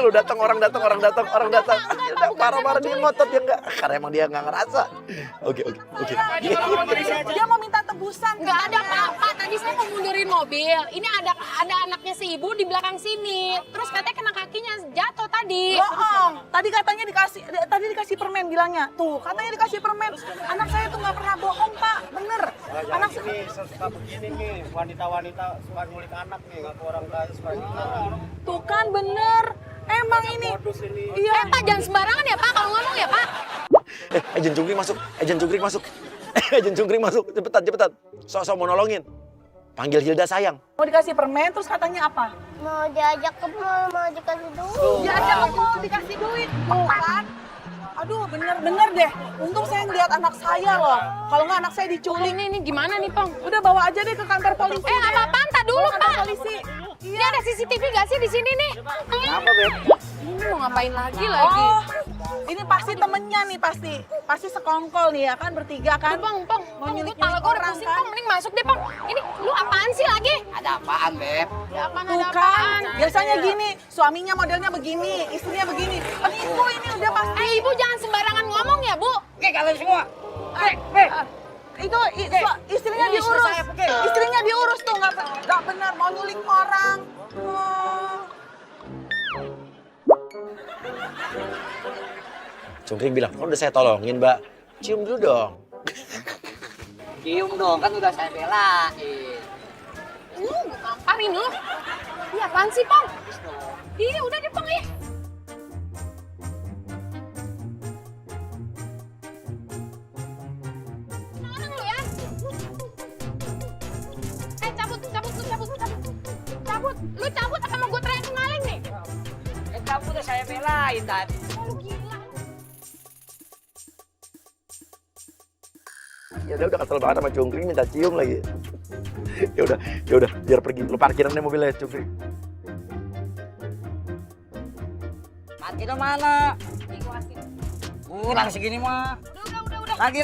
lo datang orang datang. Udah marah-marah dia ngotot ya enggak? Karena emang dia nggak ngerasa. Oke. Dia mau minta tebusan. Nggak ada Pak. Tadi saya mau mundurin mobil. Ini ada anaknya si ibu di belakang sini. Terus katanya kena kakinya jatuh tadi. Bohong. Tadi katanya dikasih permen bilangnya. Tuh, katanya dikasih permen. Anak saya tuh nggak pernah bohong, Pak. Bener. Anak ini suka begini nih, wanita-wanita suka ngulik anak nih, ngaku orang kaya suka gitu. tuh kan bener. Emang ini. Iya. Pak jangan sembarangan ya Pak kalau ngomong ya Pak. Agen Cungkring masuk. Cepetan. Sok mau nolongin. Panggil Hilda sayang. Mau dikasih permen terus katanya apa? Mau diajak ke mall, mau dikasih duit. Diajak ke mall dikasih duit. Tuh kan. Aduh bener deh. Untung saya ngeliat anak saya loh. Kalau nggak anak saya diculik. Ini gimana nih Pong? Udah bawa aja deh ke kantor polisi. Apa-apaan tak dulu Kantor Pak. polisi. Ini ada CCTV gak sih di sini nih? Apa, Beb? Ini mau ngapain lagi? Oh, ini pasti temennya nih pasti sekongkol nih ya kan bertiga kan. Pong, Mau gue nyulik kepala gue udah orang pusing kan. Pong, mending masuk deh Pong. Ini lu apaan sih lagi? Ada apaan, Beb? Ada apaan, Tuh ada kan, apaan? biasanya gini, suaminya modelnya begini, istrinya begini. Penipu ini udah pasti. Ibu jangan sembarangan ngomong ya Bu. Oke, kalian semua. Istrinya diurus. Istrinya diurus tuh nggak benar mau nyulik orang. Oh. Cungkring bilang, udah saya tolongin Mbak. Cium dulu dong. Cium dong, kan udah saya belain. Gue tamparin lu. Iya apaan sih Pong? Iya udah deh Pong ya. Tenang lu ya. Cabut. Lu cabut apa mau gue teriakin maling nih? Kamu udah saya belain tadi. Lu gila. Ya udah kesel banget sama Cungkring minta cium lagi. Ya udah biar pergi. Lu parkiran deh mobilnya Cungkring. Mati dong mana? Kurang segini mah. Lagi.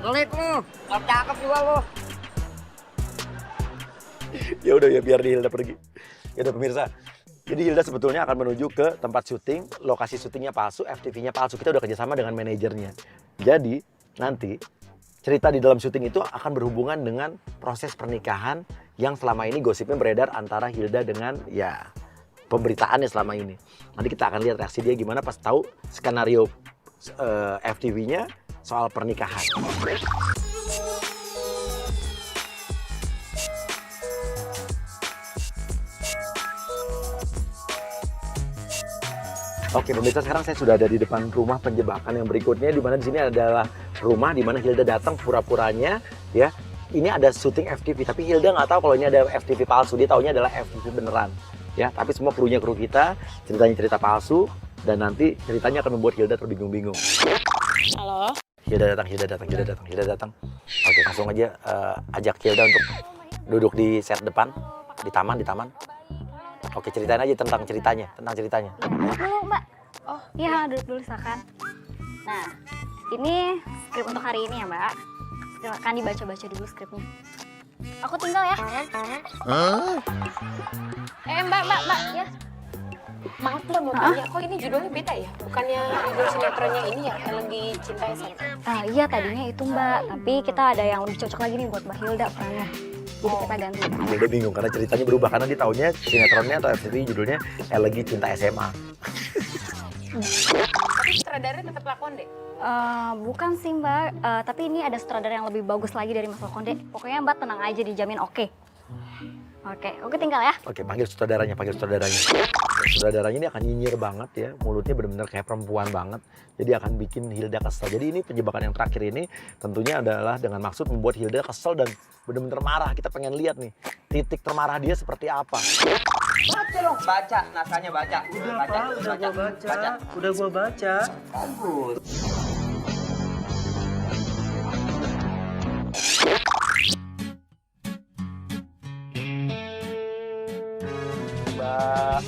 Pelit lu. Kalau cakep juga lu. Ya udah ya biar Hilda pergi. Ya udah pemirsa. Jadi Hilda sebetulnya akan menuju ke tempat syuting, lokasi syutingnya palsu, FTV-nya palsu. Kita udah kerjasama dengan manajernya. Jadi nanti cerita di dalam syuting itu akan berhubungan dengan proses pernikahan yang selama ini gosipnya beredar antara Hilda dengan ya pemberitaannya selama ini. Nanti kita akan lihat reaksi dia gimana pas tahu skenario FTV-nya soal pernikahan. Oke, pemirsa, sekarang saya sudah ada di depan rumah penjebakan yang berikutnya, di mana di sini adalah rumah di mana Hilda datang pura-puranya, ya. Ini ada syuting FTV, tapi Hilda nggak tahu kalau ini ada FTV palsu. Dia taunya adalah FTV beneran, ya. Tapi semua krunya kru kita, ceritanya cerita palsu, dan nanti ceritanya akan membuat Hilda terbingung-bingung. Halo. Hilda datang. Oke, langsung aja ajak Hilda untuk duduk di set depan, di taman. Oke, ceritain aja tentang ceritanya. Dulu Mbak. Oh iya, duduk dulu silakan. Nah, ini skrip untuk hari ini ya Mbak. Silakan dibaca-baca dulu skripnya. Aku tinggal ya. Mbak. Ya. Maaf lah mau tanya, kok ini judulnya beda ya? Bukannya judul sinetronnya ini ya, Elegi Cinta SMA? Iya tadinya itu Mbak, tapi kita ada yang lebih cocok lagi nih buat Mbak Hilda perannya. Jadi kita ganti. Hilda bingung karena ceritanya berubah karena dia taunya sinetronnya atau FTV judulnya Elegi Cinta SMA. Tapi sutradaranya tetap lakon deh. Bukan sih Mbak, tapi ini ada sutradara yang lebih bagus lagi dari Mas Lokonde. Pokoknya Mbak tenang aja, dijamin oke. Oke tinggal ya. Oke, panggil sutradaranya. Sutradaranya ini akan nyinyir banget ya, mulutnya benar-benar kayak perempuan banget. Jadi akan bikin Hilda kesel. Jadi ini penjebakan yang terakhir ini tentunya adalah dengan maksud membuat Hilda kesel dan benar-benar marah. Kita pengen lihat nih, titik termarah dia seperti apa. Baca dong. Baca, naskahnya baca. Udah gua baca. Bagus. Mbak.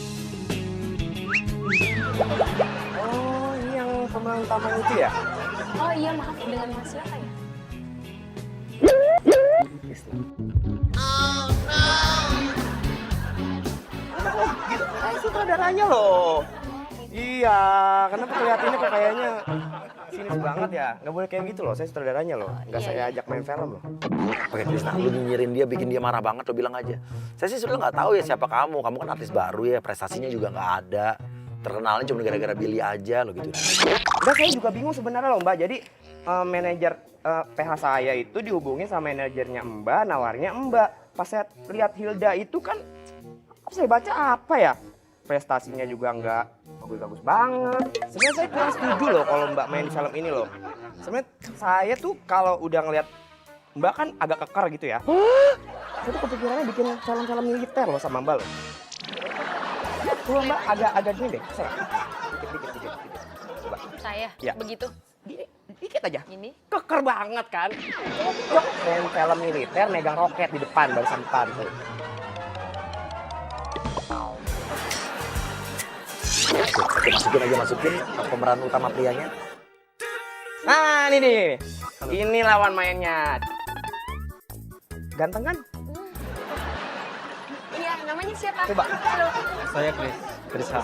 Oh, ini yang pemeran utama itu ya? Oh iya, maaf dengan Mas siapa ya? sutradaranya loh. Iya, kenapa kelihatannya kok kayaknya sinis banget ya? Nggak boleh kayak gitu loh, saya sutradaranya loh. Nggak saya ajak main film loh. Oke Krisna, lu nyinyirin dia, bikin dia marah banget, lo bilang aja. Saya sih sebenarnya nggak tahu ya siapa kamu kan artis baru ya, prestasinya juga nggak ada. Terkenalnya cuma gara-gara Billy aja lo gitu. Enggak, saya juga bingung sebenarnya loh Mbak. Jadi manajer PH saya itu dihubungin sama manajernya Mbak, nawarnya Mbak. Pas saya lihat Hilda itu kan, saya baca apa ya? Prestasinya juga nggak bagus-bagus banget. Sebenarnya saya kurang setuju loh kalau Mbak main di film ini loh. Sebenarnya saya tuh kalau udah ngeliat Mbak kan agak kekar gitu ya. Saya tuh kepikirannya bikin film-film militer loh sama Mbak loh. Coba Mbak agak gini deh, saya. Dikit. Coba. Saya Ya. begitu. Dikit aja. Ini. Keker banget kan. Cocok main film militer megang roket di depan, barisan depan tuh. Oke, masukin pemeran utama prianya. Nah, ini nih. Ini lawan mainnya. Ganteng kan? Iya, namanya siapa? Coba. Halo. Saya Chris H.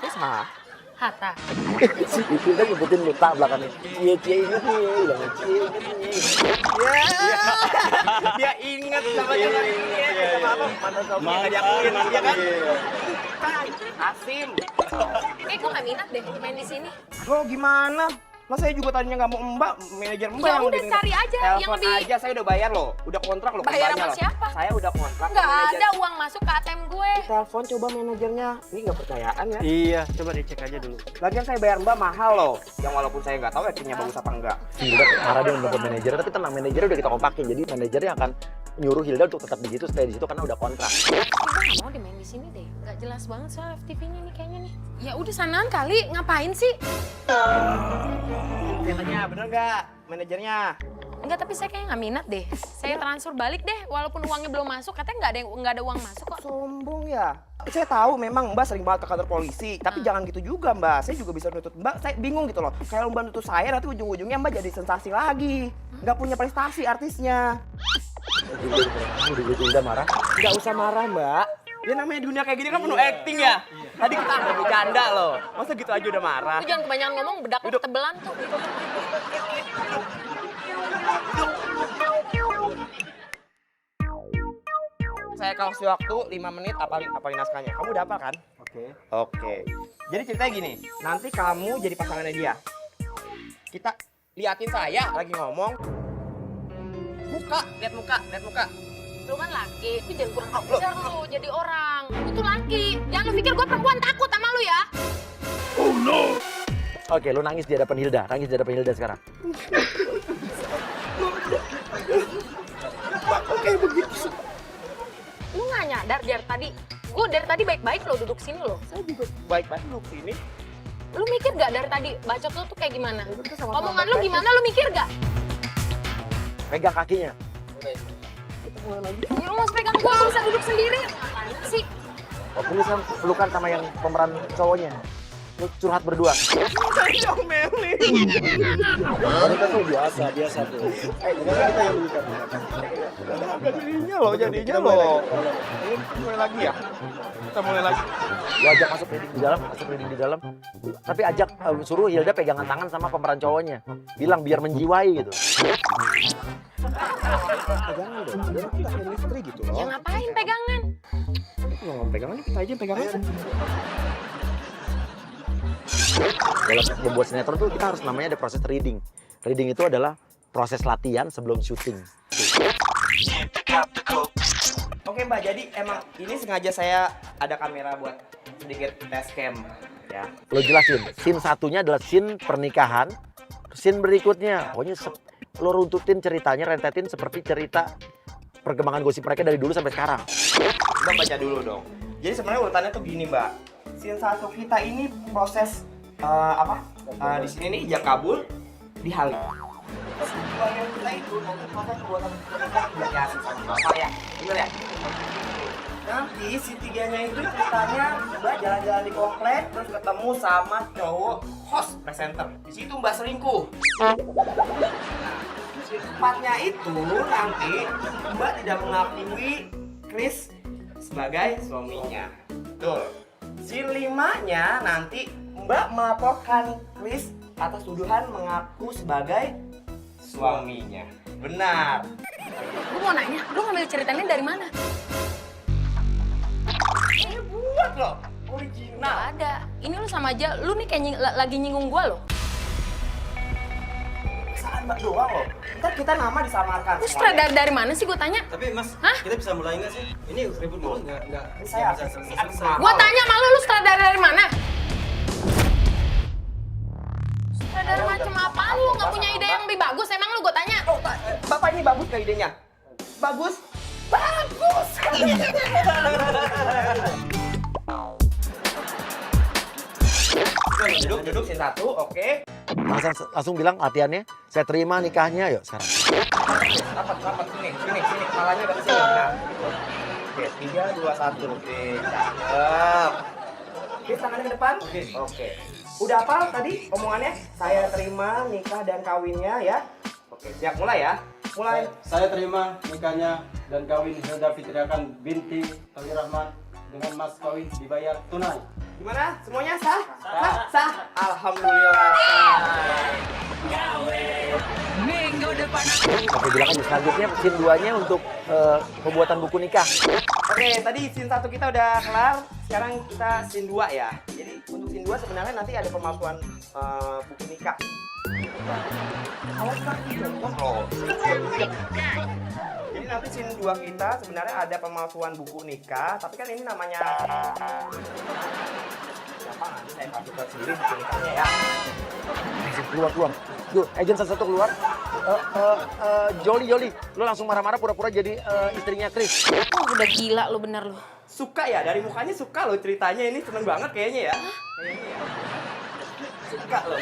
Chris H. Hatta. Si itu kan nyebutin luta belakangnya. Cie inget nih, bilang cie inget nih. Dia inget sama jalan ini. Sama apa? Mantan suami yang ngajakin, dia kan? Asim. Gue gak minat deh main di sini. Lo gimana? Mas saya juga tadinya nggak mau Mbak, manajer Mbak Ya yang udah cari aja yang telepon lebih. aja, saya udah bayar loh, udah kontrak loh. Bayar Mbaknya sama loh. siapa? Saya udah kontrak. Nggak sama manajer. ada uang masuk ke ATM gue. Telepon coba manajernya, ini nggak percayaan ya? Iya, coba dicek aja dulu. Lagian saya bayar Mbak mahal loh, yang walaupun saya nggak tahu actingnya bagus apa enggak. Hilda marah dia menelpon manajer, tapi tenang, manajernya udah kita kompakin. Jadi manajernya akan nyuruh Hilda untuk tetap di situ, stay di situ karena udah kontrak. Gue gak mau deh main di sini deh. Gak jelas banget soal FTV-nya nih kayaknya nih. Ya udah sanaan kali, ngapain sih? Katanya bener nggak manajernya? Enggak, tapi saya kayak nggak minat deh. Saya transfer balik deh, walaupun uangnya belum masuk. Katanya nggak ada uang masuk kok. Sombong ya. Saya tahu memang Mbak sering banget ke kantor polisi, tapi jangan gitu juga Mbak. Saya juga bisa nuntut Mbak, saya bingung gitu loh. Kayak Mbak nuntut saya, nanti ujung-ujungnya Mbak jadi sensasi lagi. Nggak punya prestasi artisnya. Hilda marah. Nggak usah marah Mbak. Ya namanya dunia kayak gini kan penuh acting ya. Tadi kita ada bercanda loh. Masa gitu aja udah marah? Lu jangan kebanyakan ngomong, bedak lu ketebelan tuh. Saya kasih waktu 5 menit apalin naskahnya. Kamu udah apa kan? Oke. Jadi ceritanya gini, nanti kamu jadi pasangannya dia. Kita liatin saya lagi ngomong. Lihat muka. Lu kan laki, tapi jangan kurang ajar lu jadi orang. Lu tuh laki, jangan lu pikir gue perempuan takut sama lu ya. Oke, lu nangis di hadapan Hilda. Nangis di hadapan Hilda sekarang. Oke begitu. Lu gak nyadar dari tadi, gue dari tadi baik-baik lo duduk sini lo. Saya juga baik-baik lu sini. Lu mikir gak dari tadi bacot lu tuh kayak gimana? Omongan lu gimana, lu mikir gak? Pegang kakinya. Ya lu mau pegang gue, lu bisa duduk sendiri. Apaan sih? Oh, pelukan sama yang pemeran cowoknya. Lu curhat berdua. Saya omelin. Wanita tuh biasa tuh. Jadinya loh. Ini mulai lagi ya? Kita mulai lagi. Lu ajak masuk reading di dalam. Tapi ajak suruh Hilda pegangan tangan sama pemeran cowoknya. Bilang biar menjiwai gitu. Pegangan dong, biar kita chemistry gitu loh. Ya ngapain pegangan? Kalau ngomong pegangan, kita aja yang pegangan. Dalam membuat sinetron tuh kita harus namanya ada proses reading. Reading itu adalah proses latihan sebelum syuting. Oke Mbak, jadi emang ini sengaja saya ada kamera buat sedikit test cam ya. Lo jelasin, scene satunya adalah scene pernikahan. Scene berikutnya, pokoknya lo runtutin ceritanya, rentetin seperti cerita perkembangan gosip mereka dari dulu sampai sekarang. Mbak baca dulu dong. Jadi sebenarnya urutannya tuh gini Mbak. Scene satu kita ini proses di sini nih ijab kabul di Halim. Scene dua yang kita itu nanti proses pembuatan pernikahan jadi asli sama bapak ya. Bener ya? Nanti si tiganya itu ceritanya Mbak jalan-jalan di komplek terus ketemu sama cowok host presenter. Di situ Mbak selingkuh. Si empatnya itu nanti Mbak tidak mengakui Chris sebagai suaminya. Betul. Scene 5-nya nanti Mbak melaporkan Chris atas tuduhan mengaku sebagai suaminya. Benar. Gue mau nanya, lu ngambil ceritanya dari mana? Ini buat loh, Nggak original. ada. Ini lu sama aja, lu nih kayak lagi nyinggung gue loh. Kesalahan Mbak doang loh. Ntar kita nama disamarkan. Lu sutradara dari mana sih gue tanya? Tapi Mas, Hah? kita bisa mulai nggak sih? Ini ribut mulu nggak Saya bisa ini selesai. Gue tanya sama lu sutradara dari mana? Sutradara macam apa lu? Nggak punya ide yang lebih bagus? Emang lu gue tanya? Oh, Bapak ini bagus gak idenya? Bagus? Bagus! Duduk scene 1, oke. Langsung bilang latihannya, saya terima nikahnya, yuk sekarang. Rapat, sini, kepalanya udah kesini. Nah. Oke, 3, 2, 1, oke, cakep. Oke, tangannya ke depan. Oke. Udah hafal tadi omongannya? Saya terima nikah dan kawinnya ya. Oke, siap mulai ya. Mulai. Saya terima nikahnya dan kawin Hilda Fitriakan binti Ali Rahman dengan mas kawin dibayar tunai. Gimana? Semuanya sah? Sah? Alhamdulillah sah. Oke, bilang aja selanjutnya scene 2-nya untuk pembuatan buku nikah. Oke, tadi scene 1 kita udah kelar. Sekarang kita scene 2 ya. Jadi untuk scene 2 sebenarnya nanti ada pemalsuan buku nikah. Awas kaki dong, loh. Jadi nanti scene 2 kita sebenarnya ada pemalsuan buku nikah, tapi kan ini namanya siapa nanti saya masukkan sendiri buku nikahnya ya. Keluar. Yuk, agent satu keluar. Joli, lu langsung marah-marah pura-pura jadi istrinya Chris. Udah gila lu bener lu. Suka ya, dari mukanya suka loh ceritanya ini, seneng banget kayaknya ya. Kayaknya ya. Suka loh.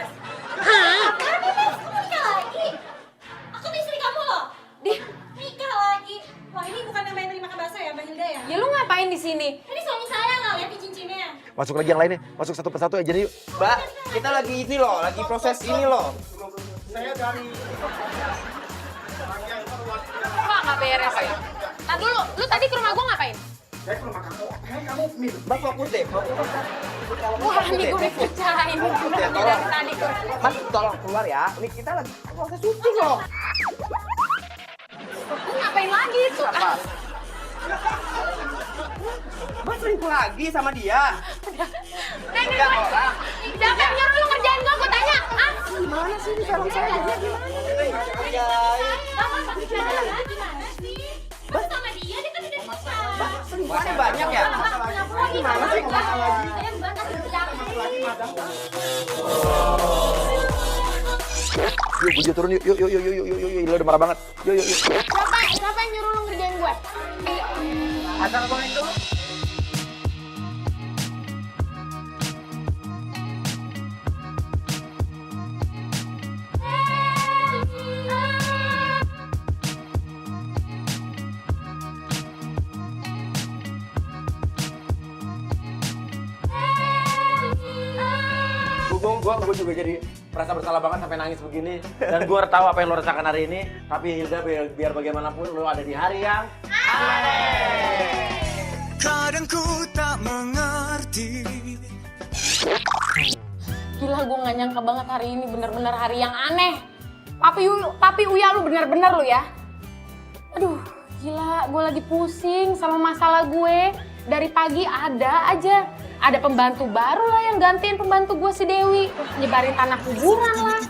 Nikah lagi? Aku tuh istri kamu loh. Nikah lagi. Wah, ini bukan namanya terima kasih bahasa ya, Mbak Hilda ya? Ya lu ngapain di sini? Ini suami saya nggak lihat di cincinnya. Masuk lagi yang lainnya, masuk satu persatu aja yuk. Mbak, kita lagi ini loh, lagi proses ini loh. Saya dari Wah, nggak beres ya. Nah dulu, lu tadi ke rumah gua ngapain? Mbak fokus deh, fokus. Wah, ini gue dipercayain. Dari tadi gua. Mas, tolong keluar ya. Ini kita lagi proses syuting loh. Lu ngapain lagi itu? Apa? Mas selingkuh lagi sama dia. Siapa yang nyuruh lu ngerjain gua tanya? Ah? Gimana sih ini film saya? Mas sama dia kan udah nikah. Selingkuhannya banyak ya? Gimana sih ngomong lagi? Saya Mbak kasih kerjaan. Yuk, gue turun yuk, yuk, lu udah marah banget. Yuk. Siapa yang nyuruh lu ngerjain gue? Asal ngomong itu. Gue juga jadi merasa bersalah banget sampai nangis begini. Dan gue tahu apa yang lo rasakan hari ini. Tapi Hilda, biar bagaimanapun lo ada di hari yang Kadang ku tak mengerti. Gila, gue gak nyangka banget hari ini bener-bener hari yang aneh. Papi Uya lu bener-bener lu ya. Aduh, gila, gue lagi pusing sama masalah gue. Dari pagi ada aja. Ada pembantu baru lah yang gantiin pembantu gue si Dewi. Nyebarin tanah kuburan lah.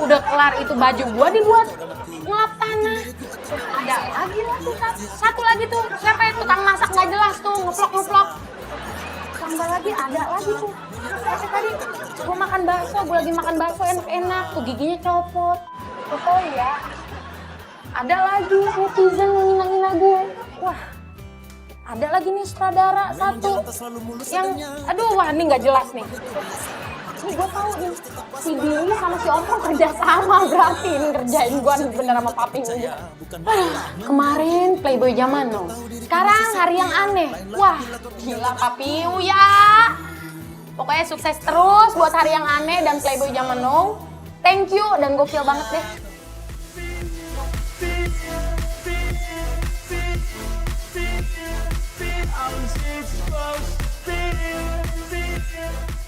Udah kelar itu baju gue dibuat ngelap tanah. Ada lagi lah tuh, satu lagi tuh. Siapa ya, tukang masak gak jelas tuh, ngeplok-ngeplok. Tambah lagi, ada lagi tuh. Kayak tadi, gue makan bakso, gue lagi makan bakso enak-enak. Tuh giginya copot. Oh ya, ada lagi netizen menghina-hina gue. Wah, ada lagi nih sutradara satu yang, aduh, wah ini nggak jelas nih. Ini gue tahu nih, si Billy sama si Ompong kerja sama berarti ini ngerjain gue bener sama papi gue. Kemarin Playboy zaman no, sekarang hari yang aneh. Wah, gila papi Uya. Pokoknya sukses terus buat hari yang aneh dan Playboy zaman now. Thank you dan gokil banget deh. sounds it's supposed to be.